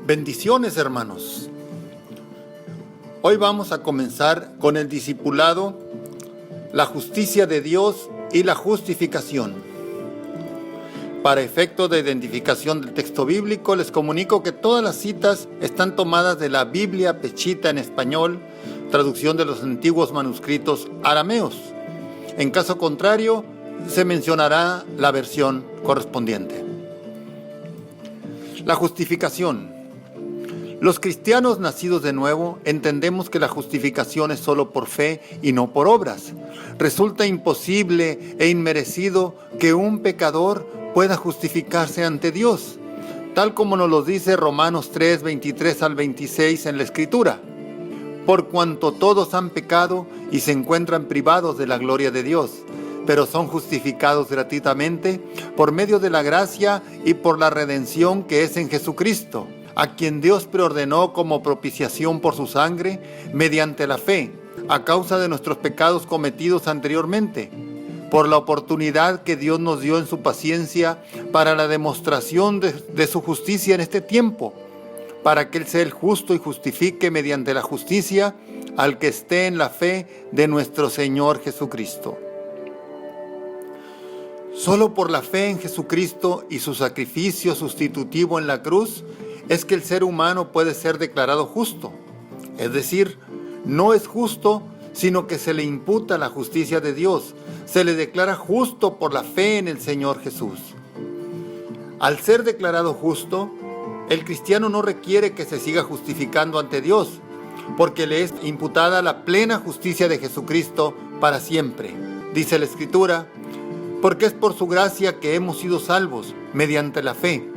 Bendiciones, hermanos. Hoy vamos a comenzar con el discipulado, la justicia de Dios y la justificación. Para efectos de identificación del texto bíblico, les comunico que todas las citas están tomadas de la Biblia Peshitta en español, traducción de los antiguos manuscritos arameos. En caso contrario, se mencionará la versión correspondiente. La justificación. Los cristianos nacidos de nuevo entendemos que la justificación es solo por fe y no por obras. Resulta imposible e inmerecido que un pecador pueda justificarse ante Dios, tal como nos lo dice Romanos 3, 23 al 26 en la Escritura. Por cuanto todos han pecado y se encuentran privados de la gloria de Dios, pero son justificados gratuitamente por medio de la gracia y por la redención que es en Jesucristo, a quien Dios preordenó como propiciación por su sangre, mediante la fe, a causa de nuestros pecados cometidos anteriormente, por la oportunidad que Dios nos dio en su paciencia para la demostración de su justicia en este tiempo, para que Él sea el justo y justifique mediante la justicia al que esté en la fe de nuestro Señor Jesucristo. Solo por la fe en Jesucristo y su sacrificio sustitutivo en la cruz es que el ser humano puede ser declarado justo. Es decir, no es justo, sino que se le imputa la justicia de Dios. Se le declara justo por la fe en el Señor Jesús. Al ser declarado justo, el cristiano no requiere que se siga justificando ante Dios, porque le es imputada la plena justicia de Jesucristo para siempre. Dice la Escritura, porque es por su gracia que hemos sido salvos mediante la fe.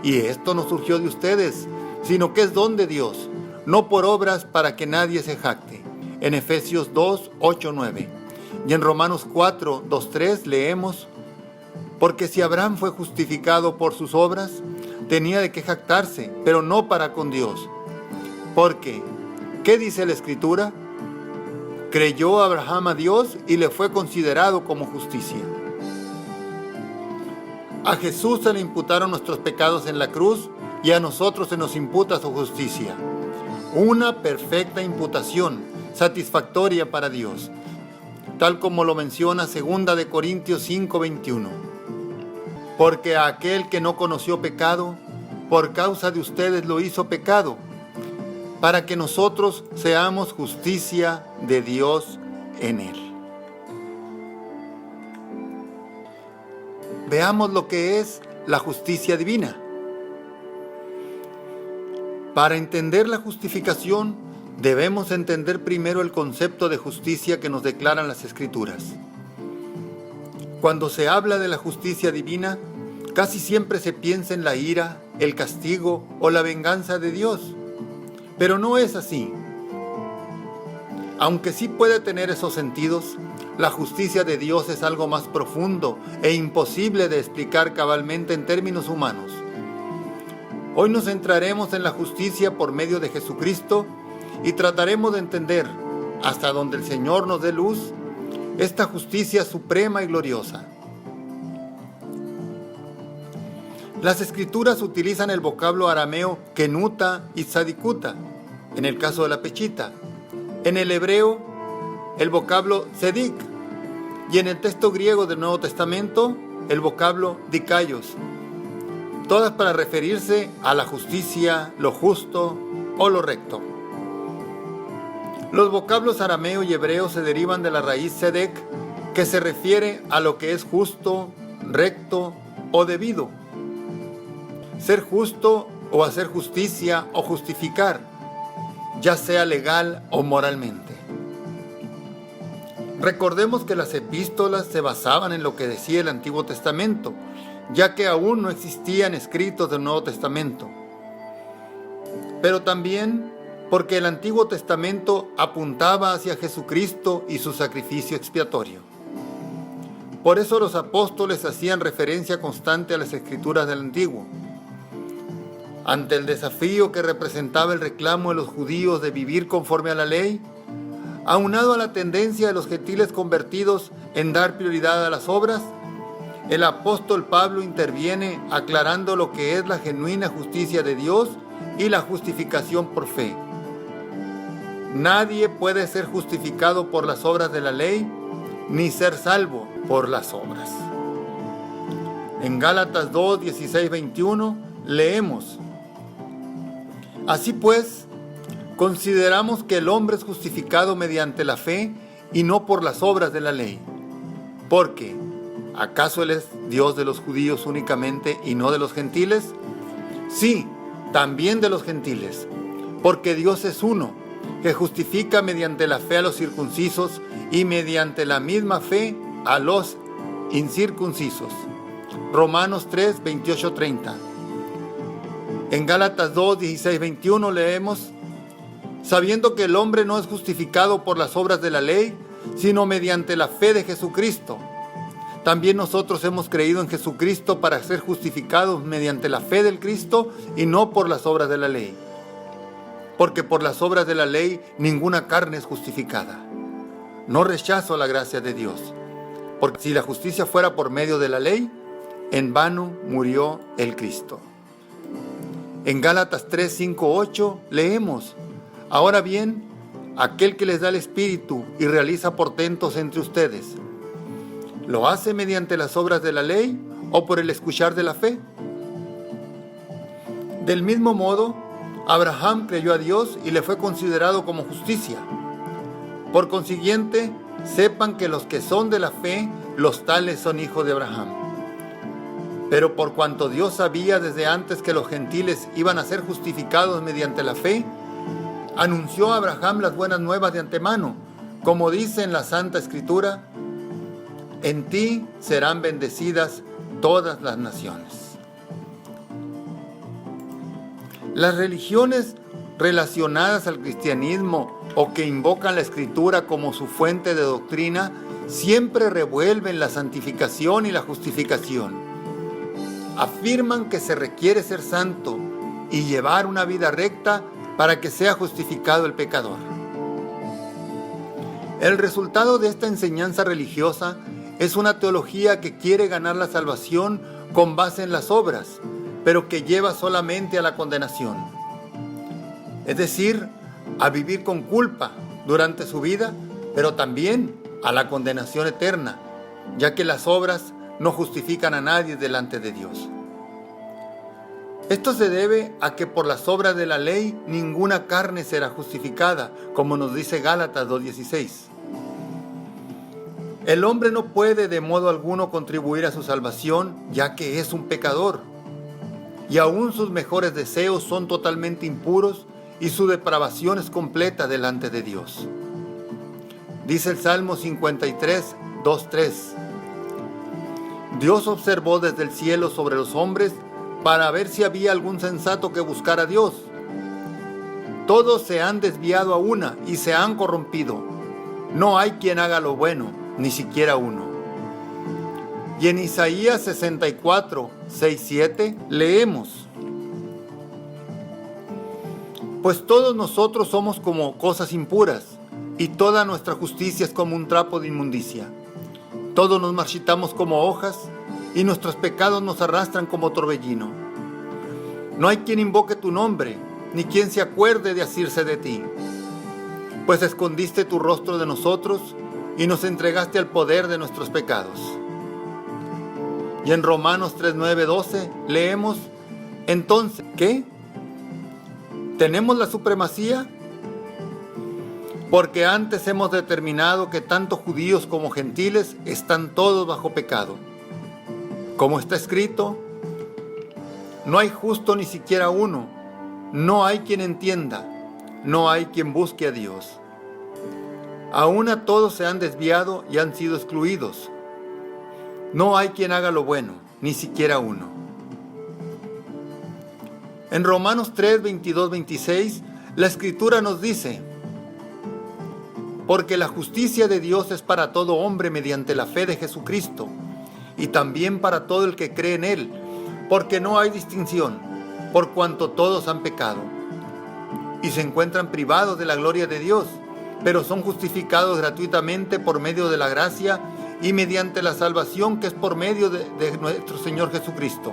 Y esto no surgió de ustedes, sino que es don de Dios, no por obras para que nadie se jacte. En Efesios 2, 8, 9. Y en Romanos 4, 2, 3 leemos, porque si Abraham fue justificado por sus obras, tenía de qué jactarse, pero no para con Dios. Porque, ¿qué dice la Escritura? Creyó Abraham a Dios y le fue considerado como justicia. A Jesús se le imputaron nuestros pecados en la cruz y a nosotros se nos imputa su justicia. Una perfecta imputación, satisfactoria para Dios, tal como lo menciona 2 de Corintios 5, 21. Porque a aquel que no conoció pecado, por causa de ustedes lo hizo pecado, para que nosotros seamos justicia de Dios en él. Veamos lo que es la justicia divina. Para entender la justificación, debemos entender primero el concepto de justicia que nos declaran las Escrituras. Cuando se habla de la justicia divina, casi siempre se piensa en la ira, el castigo o la venganza de Dios. Pero no es así. Aunque sí puede tener esos sentidos, la justicia de Dios es algo más profundo e imposible de explicar cabalmente en términos humanos. Hoy nos centraremos en la justicia por medio de Jesucristo y trataremos de entender, hasta donde el Señor nos dé luz, esta justicia suprema y gloriosa. Las Escrituras utilizan el vocablo arameo kenuta y tzadikuta, en el caso de la Peshitta. En el hebreo, el vocablo tzedik, y en el texto griego del Nuevo Testamento, el vocablo dikaios, todas para referirse a la justicia, lo justo o lo recto. Los vocablos arameo y hebreo se derivan de la raíz tzedek, que se refiere a lo que es justo, recto o debido. Ser justo o hacer justicia o justificar, ya sea legal o moralmente. Recordemos que las epístolas se basaban en lo que decía el Antiguo Testamento, ya que aún no existían escritos del Nuevo Testamento. Pero también porque el Antiguo Testamento apuntaba hacia Jesucristo y su sacrificio expiatorio. Por eso los apóstoles hacían referencia constante a las Escrituras del Antiguo. Ante el desafío que representaba el reclamo de los judíos de vivir conforme a la ley, aunado a la tendencia de los gentiles convertidos en dar prioridad a las obras, el apóstol Pablo interviene aclarando lo que es la genuina justicia de Dios y la justificación por fe. Nadie puede ser justificado por las obras de la ley, ni ser salvo por las obras. En Gálatas 2, 16, 21 leemos: Así pues, consideramos que el hombre es justificado mediante la fe y no por las obras de la ley. Porque, ¿acaso Él es Dios de los judíos únicamente y no de los gentiles? Sí, también de los gentiles, porque Dios es uno, que justifica mediante la fe a los circuncisos y mediante la misma fe a los incircuncisos. Romanos 3, 28, 30. En Gálatas 2, 16, 21 leemos: sabiendo que el hombre no es justificado por las obras de la ley, sino mediante la fe de Jesucristo. También nosotros hemos creído en Jesucristo para ser justificados mediante la fe del Cristo y no por las obras de la ley. Porque por las obras de la ley ninguna carne es justificada. No rechazo la gracia de Dios, porque si la justicia fuera por medio de la ley, en vano murió el Cristo. En Gálatas 3, 5, 8 leemos: ahora bien, aquel que les da el Espíritu y realiza portentos entre ustedes, ¿lo hace mediante las obras de la ley o por el escuchar de la fe? Del mismo modo, Abraham creyó a Dios y le fue considerado como justicia. Por consiguiente, sepan que los que son de la fe, los tales son hijos de Abraham. Pero por cuanto Dios sabía desde antes que los gentiles iban a ser justificados mediante la fe, anunció a Abraham las buenas nuevas de antemano, como dice en la Santa Escritura: en ti serán bendecidas todas las naciones. Las religiones relacionadas al cristianismo o que invocan la Escritura como su fuente de doctrina siempre revuelven la santificación y la justificación. Afirman que se requiere ser santo y llevar una vida recta para que sea justificado el pecador. El resultado de esta enseñanza religiosa es una teología que quiere ganar la salvación con base en las obras, pero que lleva solamente a la condenación. Es decir, a vivir con culpa durante su vida, pero también a la condenación eterna, ya que las obras no justifican a nadie delante de Dios. Esto se debe a que por las obras de la ley ninguna carne será justificada, como nos dice Gálatas 2:16. El hombre no puede de modo alguno contribuir a su salvación, ya que es un pecador, y aún sus mejores deseos son totalmente impuros y su depravación es completa delante de Dios. Dice el Salmo 53, 2-3: Dios observó desde el cielo sobre los hombres para ver si había algún sensato que buscara a Dios. Todos se han desviado a una y se han corrompido. No hay quien haga lo bueno, ni siquiera uno. Y en Isaías 64, 6-7 leemos: Pues todos nosotros somos como cosas impuras, y toda nuestra justicia es como un trapo de inmundicia. Todos nos marchitamos como hojas, y nuestros pecados nos arrastran como torbellino. No hay quien invoque tu nombre, ni quien se acuerde de asirse de ti. Pues escondiste tu rostro de nosotros, y nos entregaste al poder de nuestros pecados. Y en Romanos 3, 9, 12 leemos: Entonces, ¿qué? ¿Tenemos la supremacía? Porque antes hemos determinado que tanto judíos como gentiles están todos bajo pecado. Como está escrito: no hay justo ni siquiera uno, no hay quien entienda, no hay quien busque a Dios. Aún a todos se han desviado y han sido excluidos. No hay quien haga lo bueno, ni siquiera uno. En Romanos 3, 22, 26, la Escritura nos dice: Porque la justicia de Dios es para todo hombre mediante la fe de Jesucristo, y también para todo el que cree en Él, porque no hay distinción, por cuanto todos han pecado, y se encuentran privados de la gloria de Dios, pero son justificados gratuitamente por medio de la gracia y mediante la salvación que es por medio de nuestro Señor Jesucristo.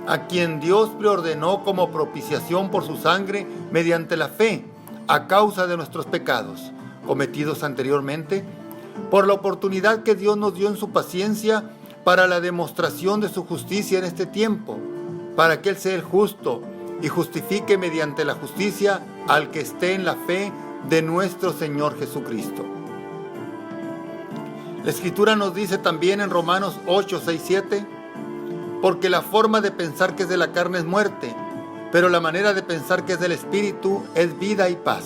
a quien Dios preordenó como propiciación por su sangre mediante la fe, a causa de nuestros pecados cometidos anteriormente, por la oportunidad que Dios nos dio en su paciencia para la demostración de su justicia en este tiempo, para que Él sea el justo y justifique mediante la justicia al que esté en la fe de nuestro Señor Jesucristo. La Escritura nos dice también en Romanos 8, 6, 7, porque la forma de pensar que es de la carne es muerte, pero la manera de pensar que es del Espíritu es vida y paz.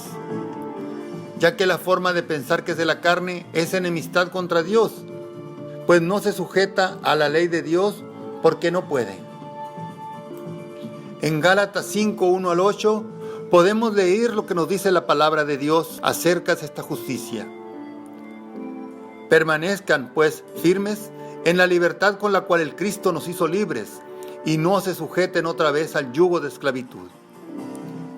Ya que la forma de pensar que es de la carne es enemistad contra Dios, pues no se sujeta a la ley de Dios porque no puede. En Gálatas 5, 1 al 8, podemos leer lo que nos dice la palabra de Dios acerca de esta justicia. Permanezcan, pues, firmes en la libertad con la cual el Cristo nos hizo libres, y no se sujeten otra vez al yugo de esclavitud.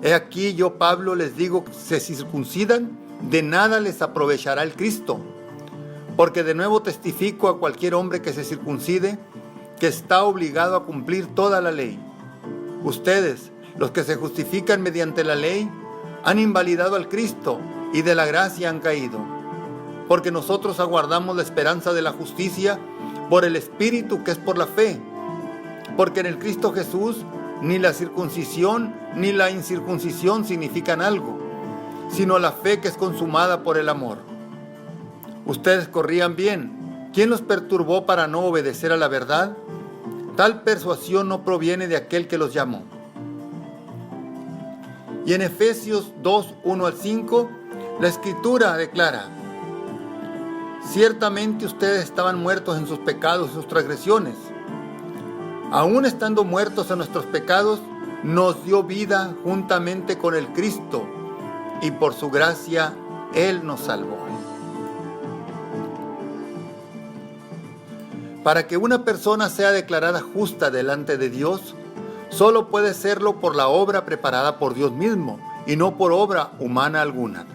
He aquí yo, Pablo, les digo que se circuncidan, de nada les aprovechará el Cristo, porque de nuevo testifico a cualquier hombre que se circuncide, que está obligado a cumplir toda la ley. Ustedes, los que se justifican mediante la ley, han invalidado al Cristo y de la gracia han caído, porque nosotros aguardamos la esperanza de la justicia por el Espíritu que es por la fe, porque en el Cristo Jesús ni la circuncisión ni la incircuncisión significan algo, sino la fe que es consumada por el amor. Ustedes corrían bien. ¿Quién los perturbó para no obedecer a la verdad? Tal persuasión no proviene de aquel que los llamó. Y en Efesios 2, 1 al 5, la Escritura declara: ciertamente ustedes estaban muertos en sus pecados y sus transgresiones. Aún estando muertos en nuestros pecados, nos dio vida juntamente con el Cristo, y por su gracia Él nos salvó. Para que una persona sea declarada justa delante de Dios, solo puede serlo por la obra preparada por Dios mismo, y no por obra humana alguna.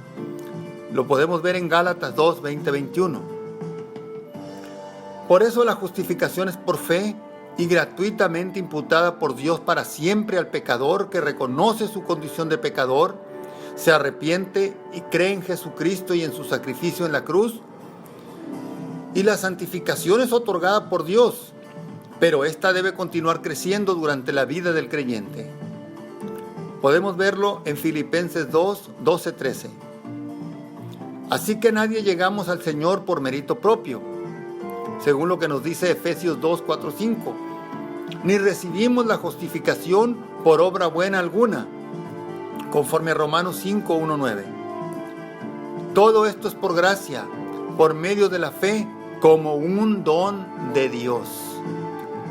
Lo podemos ver en Gálatas 2, 20, 21. Por eso la justificación es por fe y gratuitamente imputada por Dios para siempre al pecador que reconoce su condición de pecador, se arrepiente y cree en Jesucristo y en su sacrificio en la cruz. Y la santificación es otorgada por Dios, pero esta debe continuar creciendo durante la vida del creyente. Podemos verlo en Filipenses 2, 12, 13. Así que nadie llegamos al Señor por mérito propio, según lo que nos dice Efesios 2, 4, 5. Ni recibimos la justificación por obra buena alguna, conforme a Romanos 5, 1, 9. Todo esto es por gracia, por medio de la fe, como un don de Dios.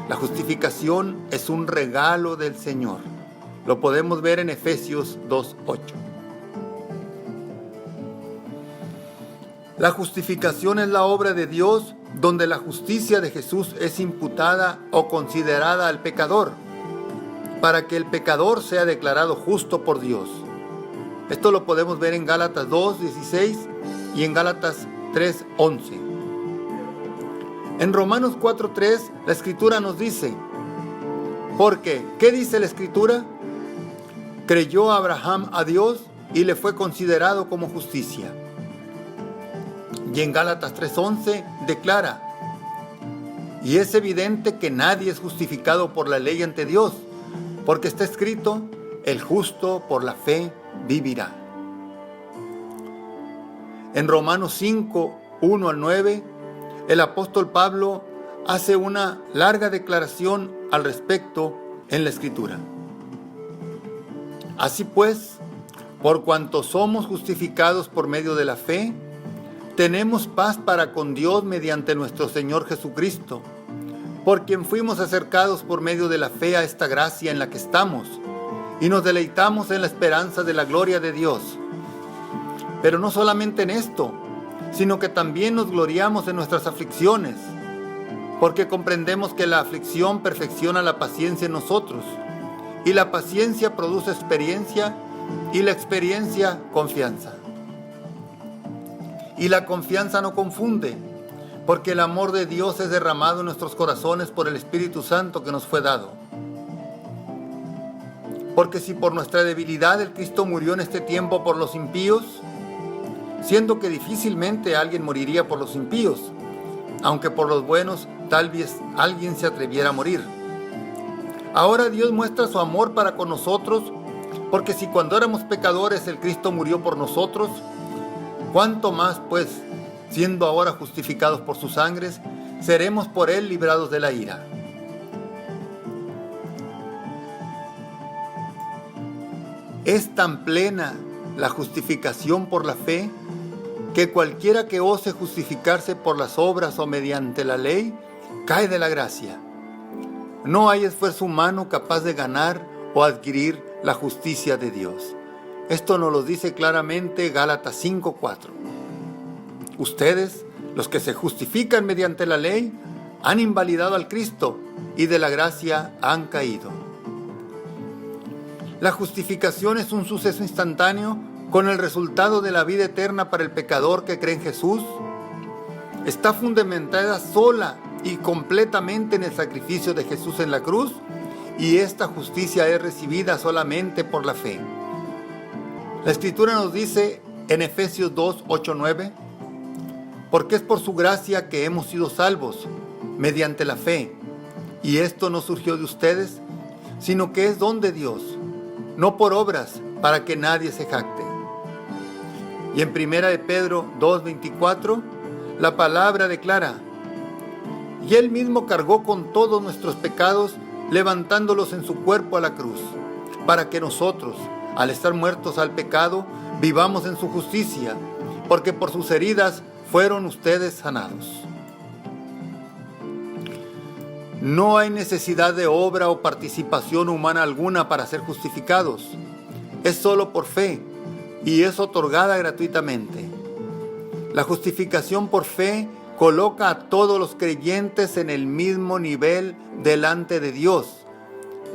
La justificación es un regalo del Señor. Lo podemos ver en Efesios 2, 8. La justificación es la obra de Dios, donde la justicia de Jesús es imputada o considerada al pecador, para que el pecador sea declarado justo por Dios. Esto lo podemos ver en Gálatas 2, 16 y en Gálatas 3, 11. En Romanos 4, 3, la Escritura nos dice: porque, ¿qué dice la Escritura? Creyó Abraham a Dios y le fue considerado como justicia. Y en Gálatas 3:11 declara: y es evidente que nadie es justificado por la ley ante Dios, porque está escrito: el justo por la fe vivirá. En Romanos 5, 1 al 9, el apóstol Pablo hace una larga declaración al respecto en la Escritura. Así pues, por cuanto somos justificados por medio de la fe, tenemos paz para con Dios mediante nuestro Señor Jesucristo, por quien fuimos acercados por medio de la fe a esta gracia en la que estamos, y nos deleitamos en la esperanza de la gloria de Dios. Pero no solamente en esto, sino que también nos gloriamos en nuestras aflicciones, porque comprendemos que la aflicción perfecciona la paciencia en nosotros, y la paciencia produce experiencia, y la experiencia confianza. Y la confianza no confunde, porque el amor de Dios es derramado en nuestros corazones por el Espíritu Santo que nos fue dado. Porque si por nuestra debilidad el Cristo murió en este tiempo por los impíos, siendo que difícilmente alguien moriría por los impíos, aunque por los buenos tal vez alguien se atreviera a morir. Ahora Dios muestra su amor para con nosotros, porque si cuando éramos pecadores el Cristo murió por nosotros, ¿cuánto más, pues, siendo ahora justificados por su sangre, seremos por él librados de la ira? Es tan plena la justificación por la fe que cualquiera que ose justificarse por las obras o mediante la ley, cae de la gracia. No hay esfuerzo humano capaz de ganar o adquirir la justicia de Dios. Esto nos lo dice claramente Gálatas 5:4. Ustedes, los que se justifican mediante la ley, han invalidado al Cristo y de la gracia han caído. La justificación es un suceso instantáneo con el resultado de la vida eterna para el pecador que cree en Jesús. Está fundamentada sola y completamente en el sacrificio de Jesús en la cruz, y esta justicia es recibida solamente por la fe. La Escritura nos dice en Efesios 2:8-9, porque es por su gracia que hemos sido salvos, mediante la fe, y esto no surgió de ustedes, sino que es don de Dios, no por obras, para que nadie se jacte. Y en 1 de Pedro 2:24, la palabra declara, y Él mismo cargó con todos nuestros pecados, levantándolos en su cuerpo a la cruz, para que nosotros, al estar muertos al pecado, vivamos en su justicia, porque por sus heridas fueron ustedes sanados. No hay necesidad de obra o participación humana alguna para ser justificados. Es solo por fe y es otorgada gratuitamente. La justificación por fe coloca a todos los creyentes en el mismo nivel delante de Dios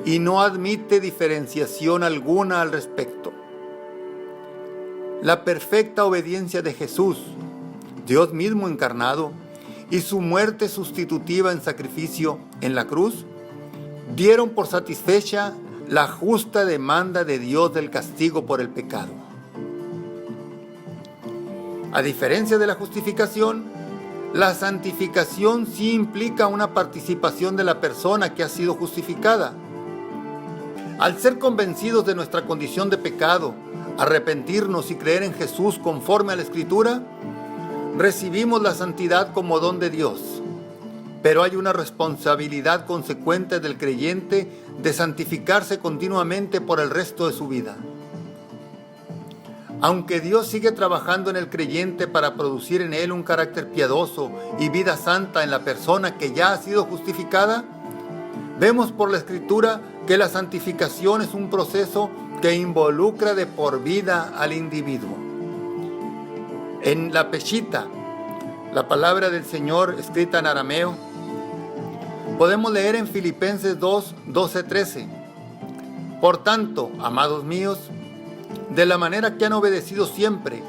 y no admite diferenciación alguna al respecto. La perfecta obediencia de Jesús, Dios mismo encarnado, y su muerte sustitutiva en sacrificio en la cruz, dieron por satisfecha la justa demanda de Dios del castigo por el pecado. A diferencia de la justificación, la santificación sí implica una participación de la persona que ha sido justificada. Al ser convencidos de nuestra condición de pecado, arrepentirnos y creer en Jesús conforme a la Escritura, recibimos la santidad como don de Dios. Pero hay una responsabilidad consecuente del creyente de santificarse continuamente por el resto de su vida. Aunque Dios sigue trabajando en el creyente para producir en él un carácter piadoso y vida santa en la persona que ya ha sido justificada, vemos por la Escritura que la santificación es un proceso que involucra de por vida al individuo. En la Peshita, la palabra del Señor escrita en arameo, podemos leer en Filipenses 2:12-13. Por tanto, amados míos, de la manera que han obedecido siempre,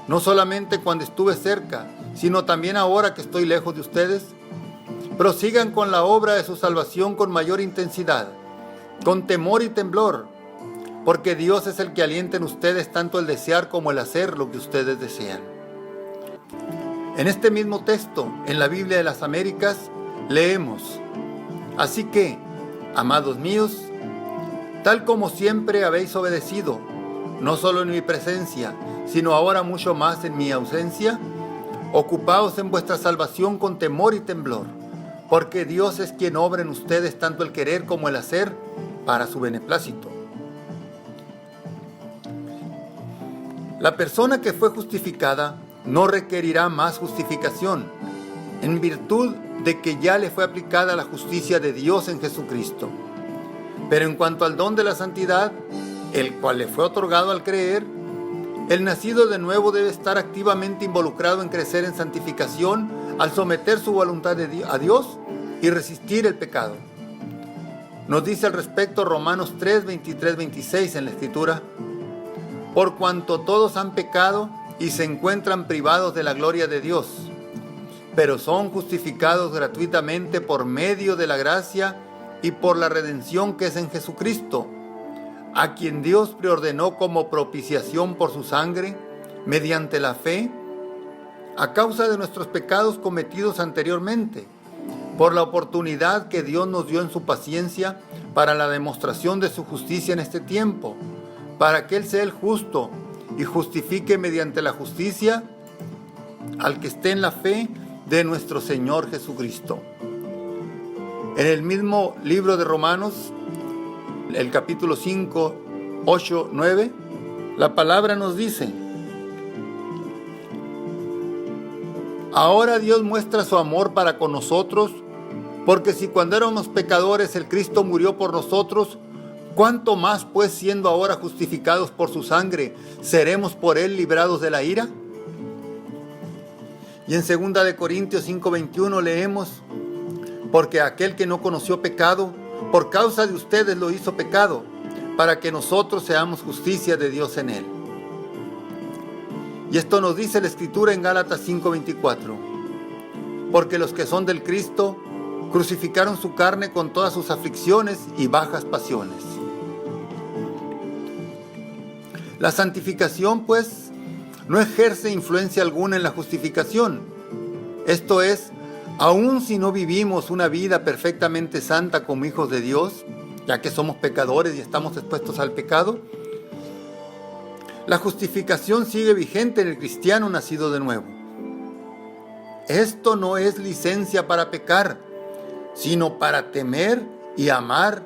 no solamente cuando estuve cerca, sino también ahora que estoy lejos de ustedes, prosigan con la obra de su salvación con mayor intensidad, con temor y temblor, porque Dios es el que alienta en ustedes tanto el desear como el hacer lo que ustedes desean. En este mismo texto, en la Biblia de las Américas, leemos, así que, amados míos, tal como siempre habéis obedecido, no solo en mi presencia, sino ahora mucho más en mi ausencia, ocupaos en vuestra salvación con temor y temblor, porque Dios es quien obra en ustedes tanto el querer como el hacer para su beneplácito. La persona que fue justificada no requerirá más justificación, en virtud de que ya le fue aplicada la justicia de Dios en Jesucristo. Pero en cuanto al don de la santidad, el cual le fue otorgado al creer, el nacido de nuevo debe estar activamente involucrado en crecer en santificación al someter su voluntad a Dios y resistir el pecado. Nos dice al respecto Romanos 3:23-26 en la Escritura, por cuanto todos han pecado y se encuentran privados de la gloria de Dios, pero son justificados gratuitamente por medio de la gracia y por la redención que es en Jesucristo, a quien Dios preordenó como propiciación por su sangre, mediante la fe, a causa de nuestros pecados cometidos anteriormente, por la oportunidad que Dios nos dio en su paciencia para la demostración de su justicia en este tiempo, para que Él sea el justo y justifique mediante la justicia al que esté en la fe de nuestro Señor Jesucristo. En el mismo libro de Romanos, el capítulo 5, 8, 9, la palabra nos dice: ahora Dios muestra su amor para con nosotros, porque si cuando éramos pecadores el Cristo murió por nosotros, ¿cuánto más pues, siendo ahora justificados por su sangre, seremos por Él librados de la ira? Y en 2 de Corintios 5:21 leemos: porque aquel que no conoció pecado, por causa de ustedes lo hizo pecado, para que nosotros seamos justicia de Dios en Él. Y esto nos dice la Escritura en Gálatas 5:24: porque los que son del Cristo crucificaron su carne con todas sus aflicciones y bajas pasiones. La santificación, pues, no ejerce influencia alguna en la justificación. Esto es, aun si no vivimos una vida perfectamente santa como hijos de Dios, ya que somos pecadores y estamos expuestos al pecado, la justificación sigue vigente en el cristiano nacido de nuevo. Esto no es licencia para pecar, sino para temer y amar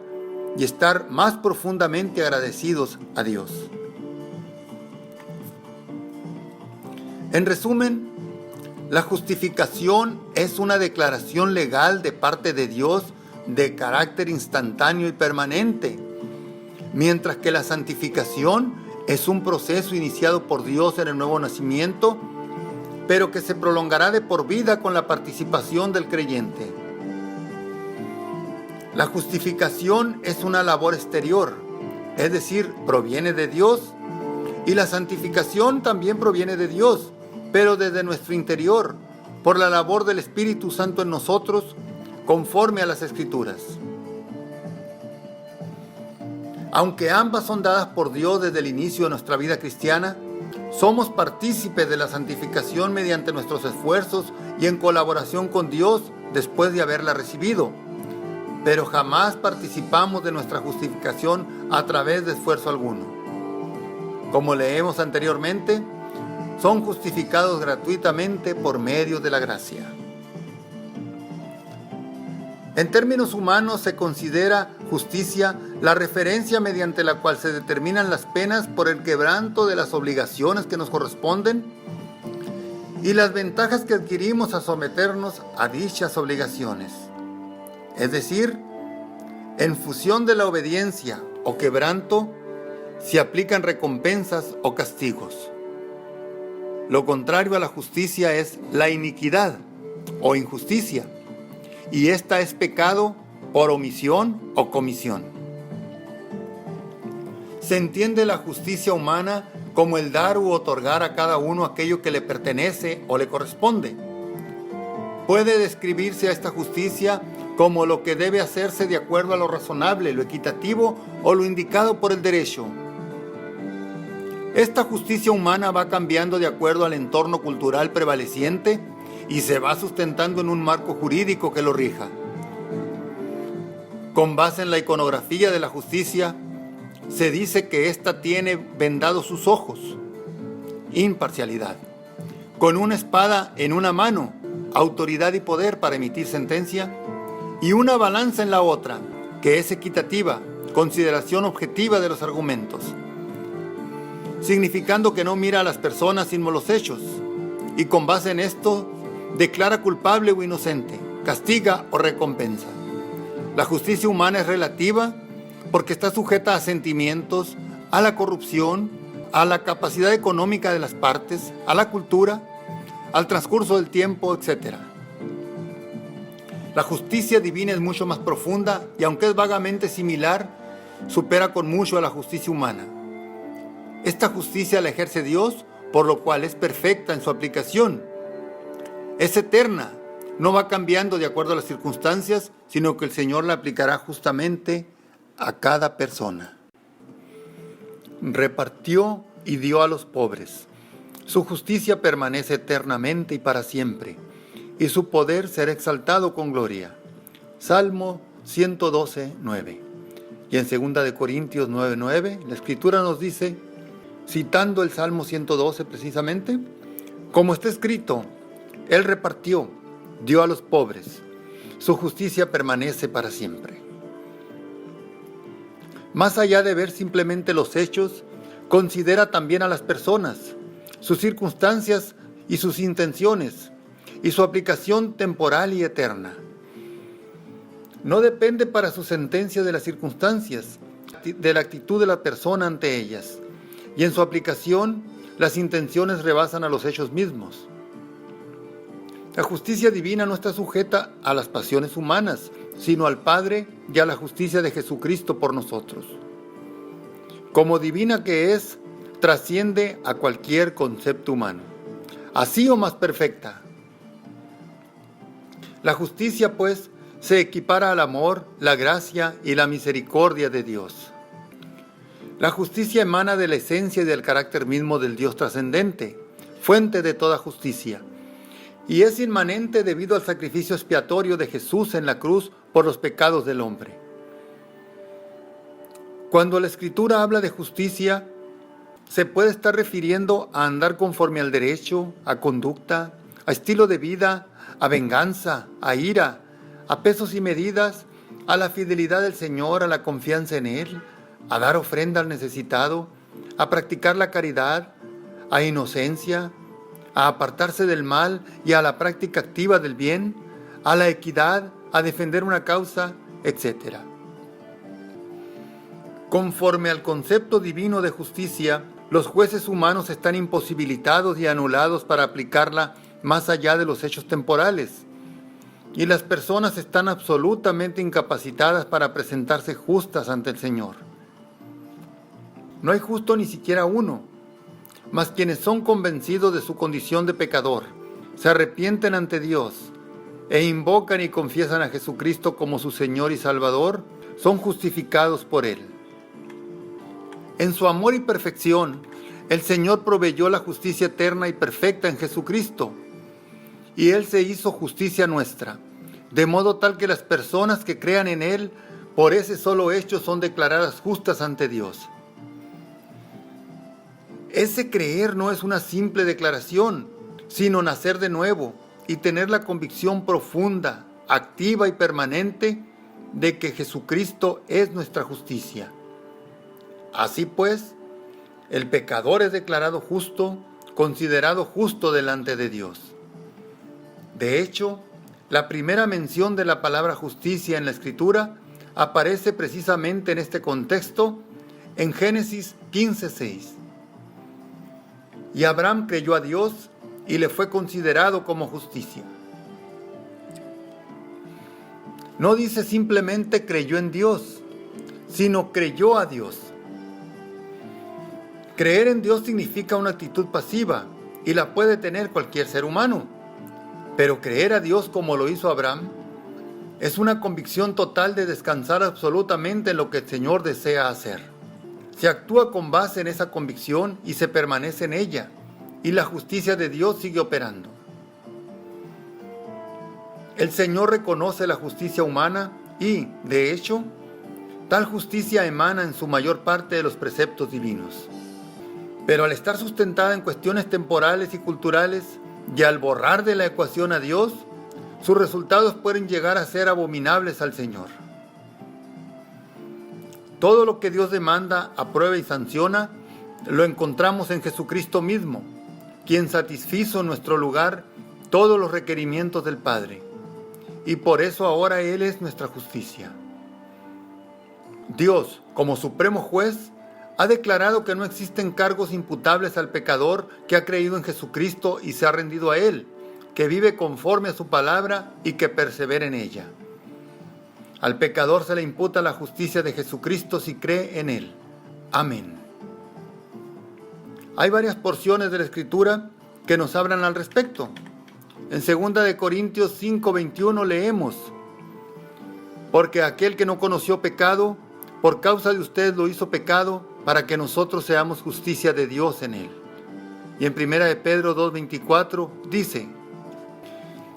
y estar más profundamente agradecidos a Dios. En resumen, la justificación es una declaración legal de parte de Dios de carácter instantáneo y permanente, mientras que la santificación es un proceso iniciado por Dios en el nuevo nacimiento, pero que se prolongará de por vida con la participación del creyente. La justificación es una labor exterior, es decir, proviene de Dios, y la santificación también proviene de Dios, pero desde nuestro interior, por la labor del Espíritu Santo en nosotros, conforme a las Escrituras. Aunque ambas son dadas por Dios desde el inicio de nuestra vida cristiana, somos partícipes de la santificación mediante nuestros esfuerzos y en colaboración con Dios después de haberla recibido, pero jamás participamos de nuestra justificación a través de esfuerzo alguno. Como leemos anteriormente, son justificados gratuitamente por medio de la gracia. En términos humanos se considera justicia la referencia mediante la cual se determinan las penas por el quebranto de las obligaciones que nos corresponden y las ventajas que adquirimos a someternos a dichas obligaciones. Es decir, en función de la obediencia o quebranto, se aplican recompensas o castigos. Lo contrario a la justicia es la iniquidad o injusticia, y esta es pecado por omisión o comisión. Se entiende la justicia humana como el dar u otorgar a cada uno aquello que le pertenece o le corresponde. Puede describirse a esta justicia como lo que debe hacerse de acuerdo a lo razonable, lo equitativo o lo indicado por el derecho. Esta justicia humana va cambiando de acuerdo al entorno cultural prevaleciente y se va sustentando en un marco jurídico que lo rija. Con base en la iconografía de la justicia, se dice que ésta tiene vendados sus ojos, imparcialidad, con una espada en una mano, autoridad y poder para emitir sentencia, y una balanza en la otra, que es equitativa, consideración objetiva de los argumentos, significando que no mira a las personas sino los hechos, y con base en esto, declara culpable o inocente, castiga o recompensa. La justicia humana es relativa porque está sujeta a sentimientos, a la corrupción, a la capacidad económica de las partes, a la cultura, al transcurso del tiempo, etc. La justicia divina es mucho más profunda y aunque es vagamente similar, supera con mucho a la justicia humana. Esta justicia la ejerce Dios, por lo cual es perfecta en su aplicación. Es eterna, no va cambiando de acuerdo a las circunstancias, sino que el Señor la aplicará justamente a cada persona. repartió y dio a los pobres. Su justicia permanece eternamente y para siempre, y su poder será exaltado con gloria. Salmo 112, 9. Y en 2 de Corintios 9, 9, la Escritura nos dice, citando el Salmo 112 precisamente, como está escrito, Él repartió, dio a los pobres, su justicia permanece para siempre. Más allá de ver simplemente los hechos, considera también a las personas, sus circunstancias y sus intenciones, y su aplicación temporal y eterna. No depende para su sentencia de las circunstancias, de la actitud de la persona ante ellas, y en su aplicación las intenciones rebasan a los hechos mismos. La justicia divina no está sujeta a las pasiones humanas, sino al Padre y a la justicia de Jesucristo por nosotros. Como divina que es, trasciende a cualquier concepto humano, así o más perfecta. La justicia, pues, se equipara al amor, la gracia y la misericordia de Dios. La justicia emana de la esencia y del carácter mismo del Dios trascendente, fuente de toda justicia, y es inmanente debido al sacrificio expiatorio de Jesús en la cruz por los pecados del hombre. Cuando la Escritura habla de justicia, se puede estar refiriendo a andar conforme al derecho, a conducta, a estilo de vida, a venganza, a ira, a pesos y medidas, a la fidelidad del Señor, a la confianza en Él, a dar ofrenda al necesitado, a practicar la caridad, a inocencia, a apartarse del mal y a la práctica activa del bien, a la equidad, a defender una causa, etc. Conforme al concepto divino de justicia, los jueces humanos están imposibilitados y anulados para aplicarla más allá de los hechos temporales, y las personas están absolutamente incapacitadas para presentarse justas ante el Señor. No hay justo ni siquiera uno, mas quienes son convencidos de su condición de pecador, se arrepienten ante Dios e invocan y confiesan a Jesucristo como su Señor y Salvador, son justificados por Él. En su amor y perfección, el Señor proveyó la justicia eterna y perfecta en Jesucristo, y Él se hizo justicia nuestra, de modo tal que las personas que crean en Él, por ese solo hecho son declaradas justas ante Dios. Ese creer no es una simple declaración, sino nacer de nuevo y tener la convicción profunda, activa y permanente de que Jesucristo es nuestra justicia. Así pues, el pecador es declarado justo, considerado justo delante de Dios. De hecho, la primera mención de la palabra justicia en la Escritura aparece precisamente en este contexto en Génesis 15:6. Y Abraham creyó a Dios y le fue considerado como justicia. No dice simplemente creyó en Dios, sino creyó a Dios. Creer en Dios significa una actitud pasiva y la puede tener cualquier ser humano. Pero creer a Dios como lo hizo Abraham es una convicción total de descansar absolutamente en lo que el Señor desea hacer. Se actúa con base en esa convicción y se permanece en ella, y la justicia de Dios sigue operando. El Señor reconoce la justicia humana y, de hecho, tal justicia emana en su mayor parte de los preceptos divinos. Pero al estar sustentada en cuestiones temporales y culturales, y al borrar de la ecuación a Dios, sus resultados pueden llegar a ser abominables al Señor. Todo lo que Dios demanda, aprueba y sanciona, lo encontramos en Jesucristo mismo, quien satisfizo en nuestro lugar todos los requerimientos del Padre. Y por eso ahora Él es nuestra justicia. Dios, como supremo juez, ha declarado que no existen cargos imputables al pecador que ha creído en Jesucristo y se ha rendido a Él, que vive conforme a su palabra y que persevera en ella. Al pecador se le imputa la justicia de Jesucristo si cree en Él. Amén. Hay varias porciones de la Escritura que nos hablan al respecto. En 2 de Corintios 5:21 leemos: porque aquel que no conoció pecado, por causa de ustedes lo hizo pecado, para que nosotros seamos justicia de Dios en Él. Y en 1 de Pedro 2:24 dice: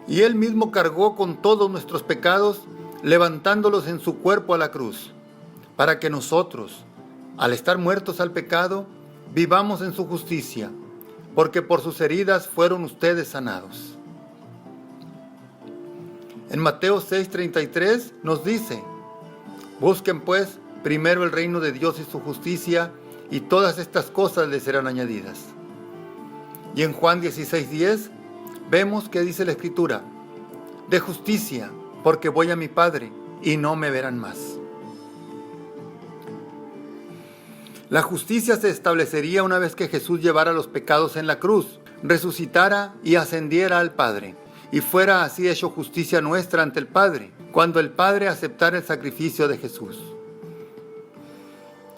y Él mismo cargó con todos nuestros pecados, levantándolos en su cuerpo a la cruz, para que nosotros, al estar muertos al pecado, vivamos en su justicia, porque por sus heridas fueron ustedes sanados. En Mateo 6:33 nos dice: busquen pues primero el reino de Dios y su justicia, y todas estas cosas les serán añadidas. Y en Juan 16:10 vemos que dice la Escritura: de justicia, porque voy a mi Padre y no me verán más. La justicia se establecería una vez que Jesús llevara los pecados en la cruz, resucitara y ascendiera al Padre, y fuera así hecho justicia nuestra ante el Padre, cuando el Padre aceptara el sacrificio de Jesús.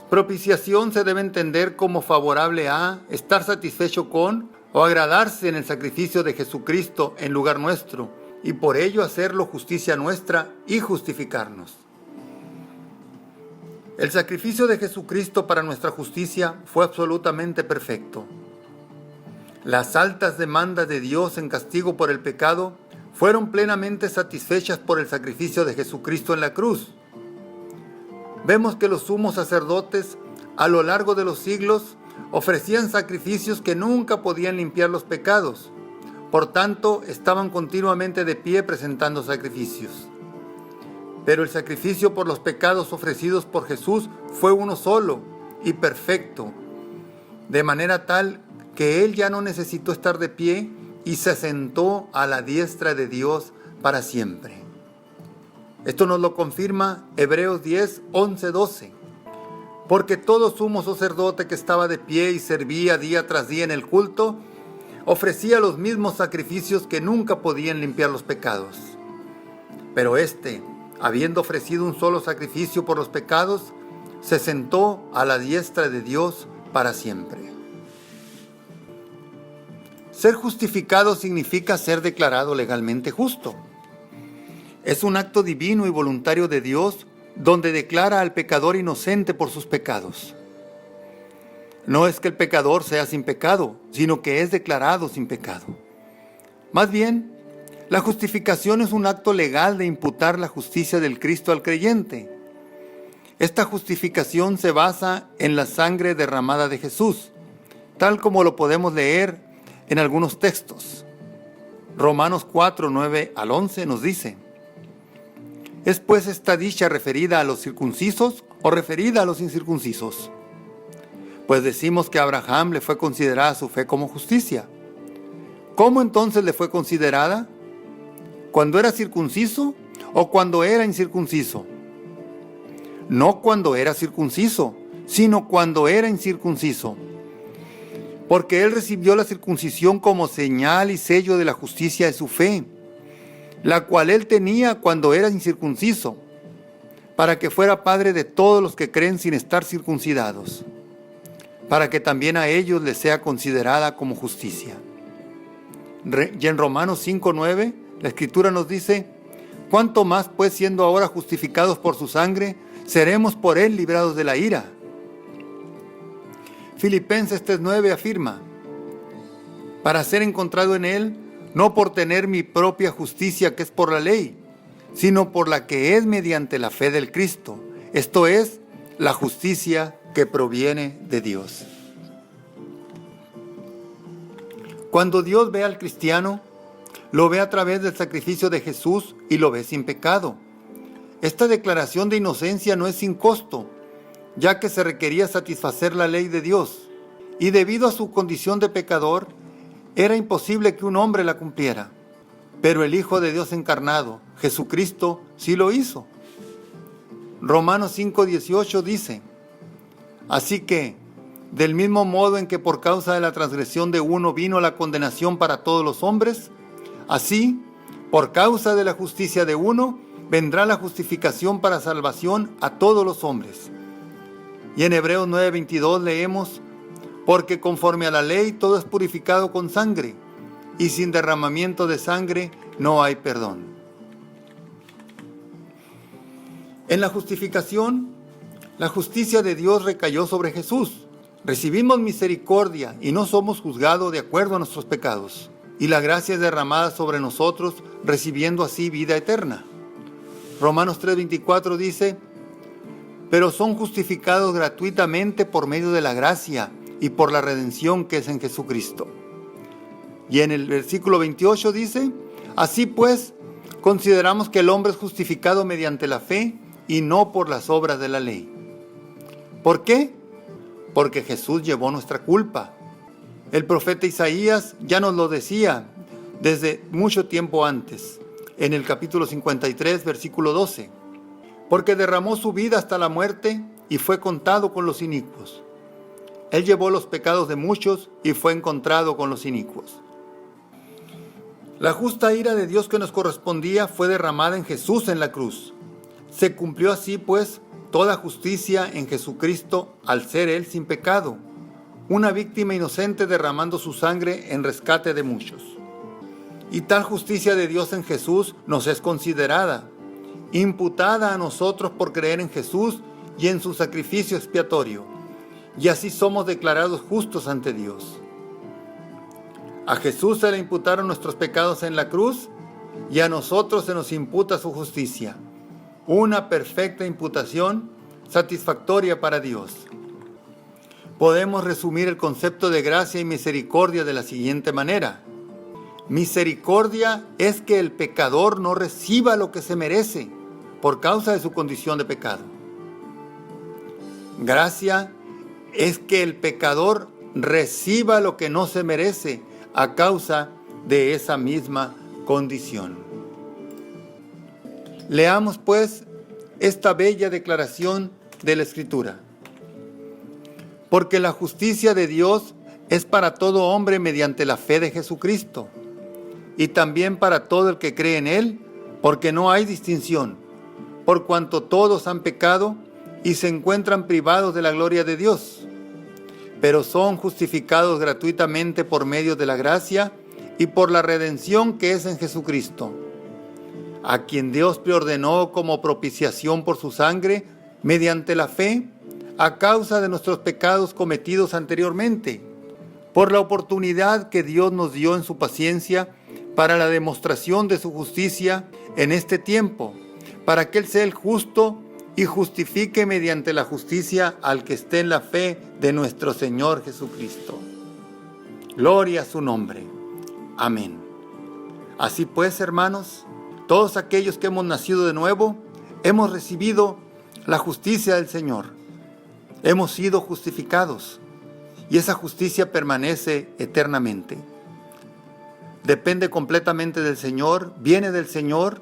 Propiciación se debe entender como favorable a estar satisfecho con o agradarse en el sacrificio de Jesucristo en lugar nuestro, y por ello hacerlo justicia nuestra y justificarnos. El sacrificio de Jesucristo para nuestra justicia fue absolutamente perfecto. Las altas demandas de Dios en castigo por el pecado fueron plenamente satisfechas por el sacrificio de Jesucristo en la cruz. Vemos que los sumos sacerdotes, a lo largo de los siglos, ofrecían sacrificios que nunca podían limpiar los pecados. Por tanto, estaban continuamente de pie presentando sacrificios. Pero el sacrificio por los pecados ofrecidos por Jesús fue uno solo y perfecto, de manera tal que Él ya no necesitó estar de pie y se sentó a la diestra de Dios para siempre. Esto nos lo confirma Hebreos 10, 11, 12. Porque todo sumo sacerdote que estaba de pie y servía día tras día en el culto, ofrecía los mismos sacrificios que nunca podían limpiar los pecados. Pero éste, habiendo ofrecido un solo sacrificio por los pecados, se sentó a la diestra de Dios para siempre. Ser justificado significa ser declarado legalmente justo. Es un acto divino y voluntario de Dios donde declara al pecador inocente por sus pecados. No es que el pecador sea sin pecado, sino que es declarado sin pecado. Más bien, la justificación es un acto legal de imputar la justicia del Cristo al creyente. Esta justificación se basa en la sangre derramada de Jesús, tal como lo podemos leer en algunos textos. Romanos 4, 9 al 11 nos dice: ¿es pues esta dicha referida a los circuncisos o referida a los incircuncisos? Pues decimos que a Abraham le fue considerada su fe como justicia. ¿Cómo entonces le fue considerada? ¿Cuando era circunciso o cuando era incircunciso? No cuando era circunciso, sino cuando era incircunciso. Porque él recibió la circuncisión como señal y sello de la justicia de su fe, la cual él tenía cuando era incircunciso, para que fuera padre de todos los que creen sin estar circuncidados, para que también a ellos les sea considerada como justicia. Y en Romanos 5:9, la Escritura nos dice: ¿cuánto más, pues, siendo ahora justificados por su sangre, seremos por él librados de la ira? Filipenses 3:9 afirma: para ser encontrado en él, no por tener mi propia justicia que es por la ley, sino por la que es mediante la fe del Cristo, esto es, la justicia que proviene de Dios. Cuando Dios ve al cristiano, lo ve a través del sacrificio de Jesús y lo ve sin pecado. Esta declaración de inocencia no es sin costo, ya que se requería satisfacer la ley de Dios, y debido a su condición de pecador, era imposible que un hombre la cumpliera. Pero el Hijo de Dios encarnado, Jesucristo, sí lo hizo. Romanos 5:18 dice: así que, del mismo modo en que por causa de la transgresión de uno vino la condenación para todos los hombres, así, por causa de la justicia de uno, vendrá la justificación para salvación a todos los hombres. Y en Hebreos 9:22 leemos: porque conforme a la ley todo es purificado con sangre, y sin derramamiento de sangre no hay perdón. En la justificación, La justicia de Dios recayó sobre Jesús. Recibimos misericordia y no somos juzgados de acuerdo a nuestros pecados. Y la gracia es derramada sobre nosotros, recibiendo así vida eterna. Romanos 3:24 dice: pero son justificados gratuitamente por medio de la gracia y por la redención que es en Jesucristo. Y en el versículo 28 dice: así pues, consideramos que el hombre es justificado mediante la fe y no por las obras de la ley. ¿Por qué? Porque Jesús llevó nuestra culpa. El profeta Isaías ya nos lo decía desde mucho tiempo antes, en el capítulo 53, versículo 12. Porque derramó su vida hasta la muerte y fue contado con los inicuos. Él llevó los pecados de muchos y fue encontrado con los inicuos. La justa ira de Dios que nos correspondía fue derramada en Jesús en la cruz. Se cumplió así, pues, toda justicia en Jesucristo al ser Él sin pecado, una víctima inocente derramando su sangre en rescate de muchos. Y tal justicia de Dios en Jesús nos es considerada, imputada a nosotros por creer en Jesús y en su sacrificio expiatorio, y así somos declarados justos ante Dios. A Jesús se le imputaron nuestros pecados en la cruz y a nosotros se nos imputa su justicia, una perfecta imputación satisfactoria para Dios. Podemos resumir el concepto de gracia y misericordia de la siguiente manera: misericordia es que el pecador no reciba lo que se merece por causa de su condición de pecado. Gracia es que el pecador reciba lo que no se merece a causa de esa misma condición. Leamos pues esta bella declaración de la Escritura. Porque la justicia de Dios es para todo hombre mediante la fe de Jesucristo, y también para todo el que cree en Él, porque no hay distinción, por cuanto todos han pecado y se encuentran privados de la gloria de Dios, pero son justificados gratuitamente por medio de la gracia y por la redención que es en Jesucristo, a quien Dios preordenó como propiciación por su sangre, mediante la fe, a causa de nuestros pecados cometidos anteriormente, por la oportunidad que Dios nos dio en su paciencia para la demostración de su justicia en este tiempo, para que Él sea el justo y justifique mediante la justicia al que esté en la fe de nuestro Señor Jesucristo. Gloria a su nombre. Amén. Así pues, hermanos, todos aquellos que hemos nacido de nuevo, hemos recibido la justicia del Señor. Hemos sido justificados y esa justicia permanece eternamente. Depende completamente del Señor, viene del Señor.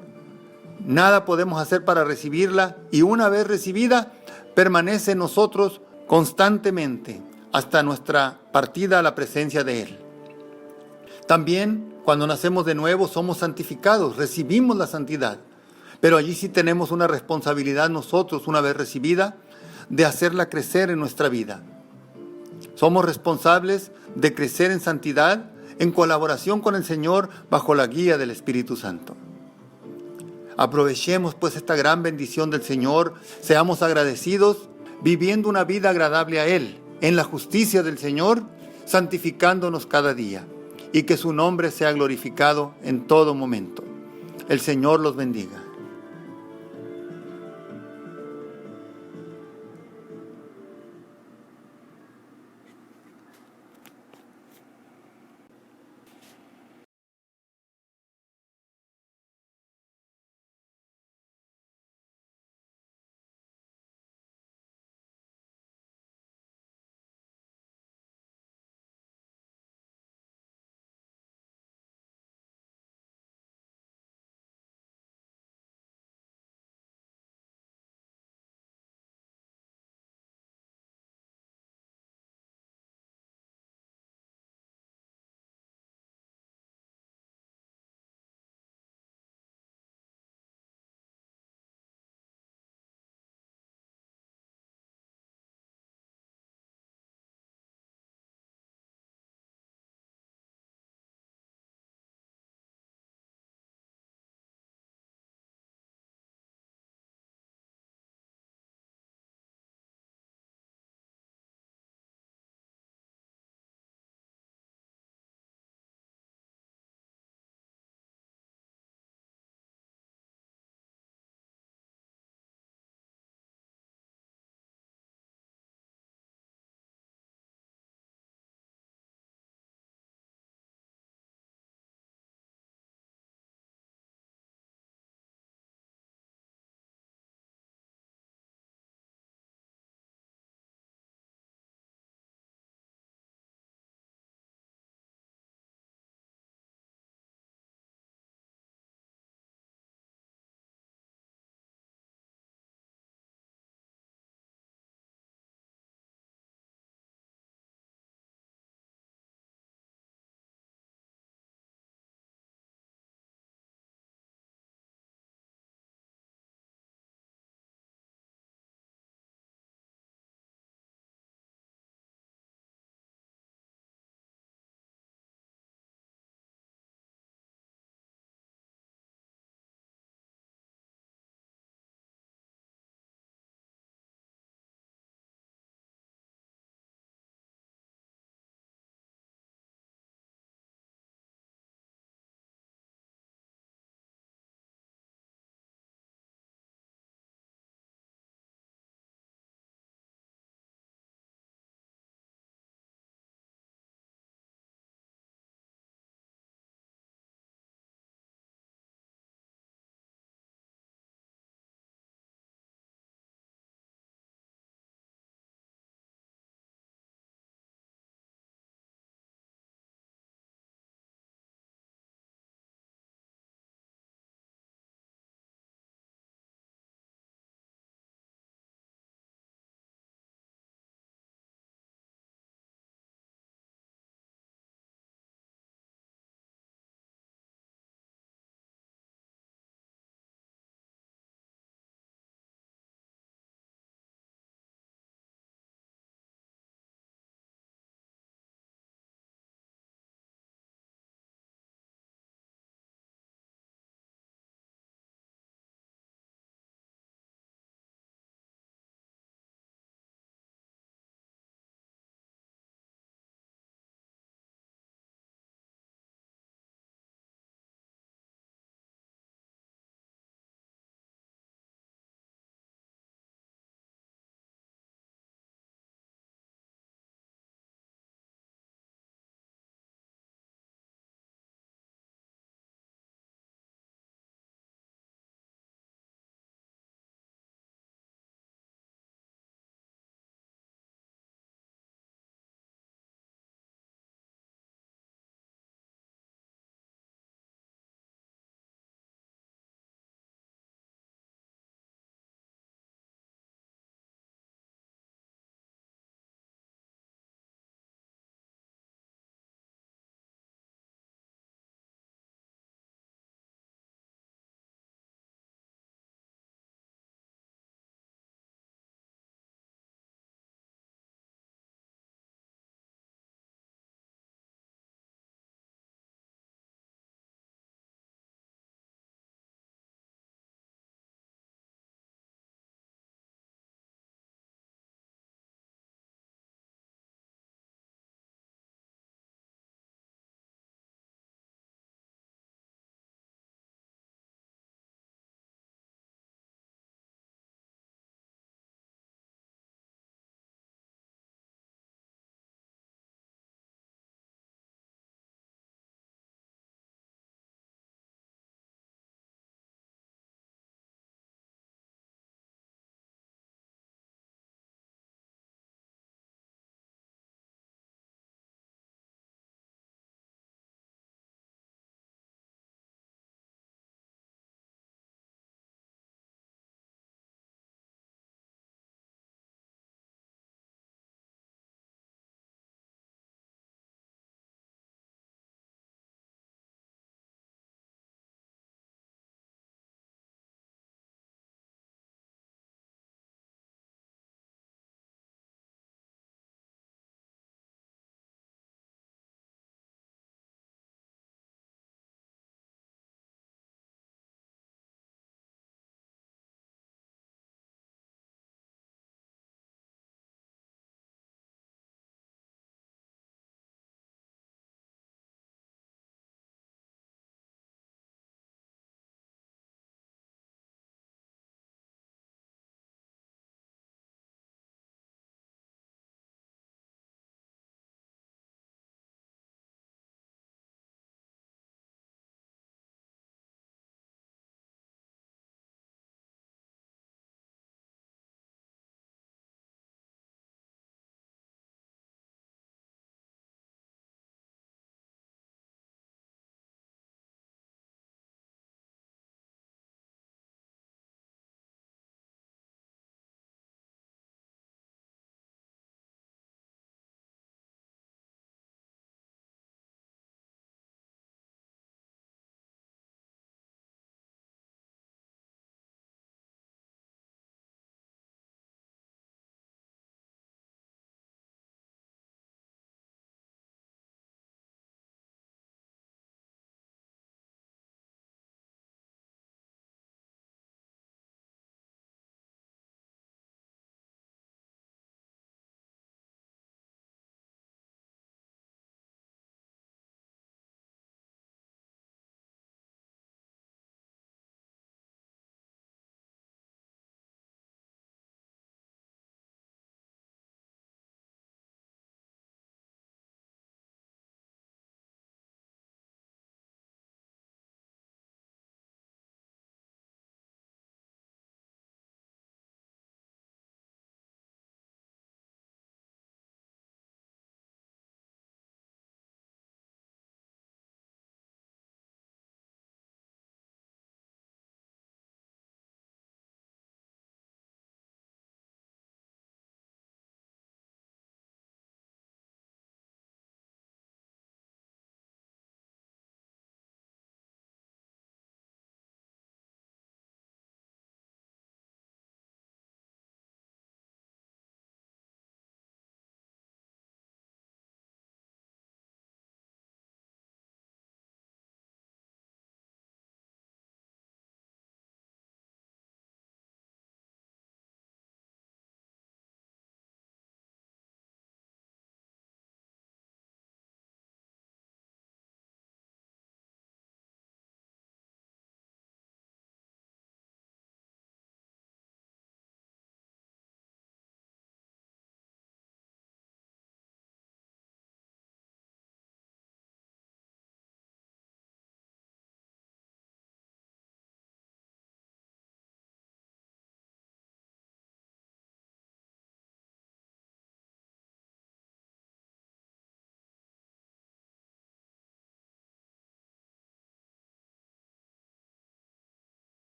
Nada podemos hacer para recibirla y una vez recibida, permanece en nosotros constantemente hasta nuestra partida a la presencia de Él. También, cuando nacemos de nuevo, somos santificados, recibimos la santidad. Pero allí sí tenemos una responsabilidad nosotros, una vez recibida, de hacerla crecer en nuestra vida. Somos responsables de crecer en santidad, en colaboración con el Señor, bajo la guía del Espíritu Santo. Aprovechemos pues esta gran bendición del Señor, seamos agradecidos, viviendo una vida agradable a Él, en la justicia del Señor, santificándonos cada día, y que su nombre sea glorificado en todo momento. El Señor los bendiga.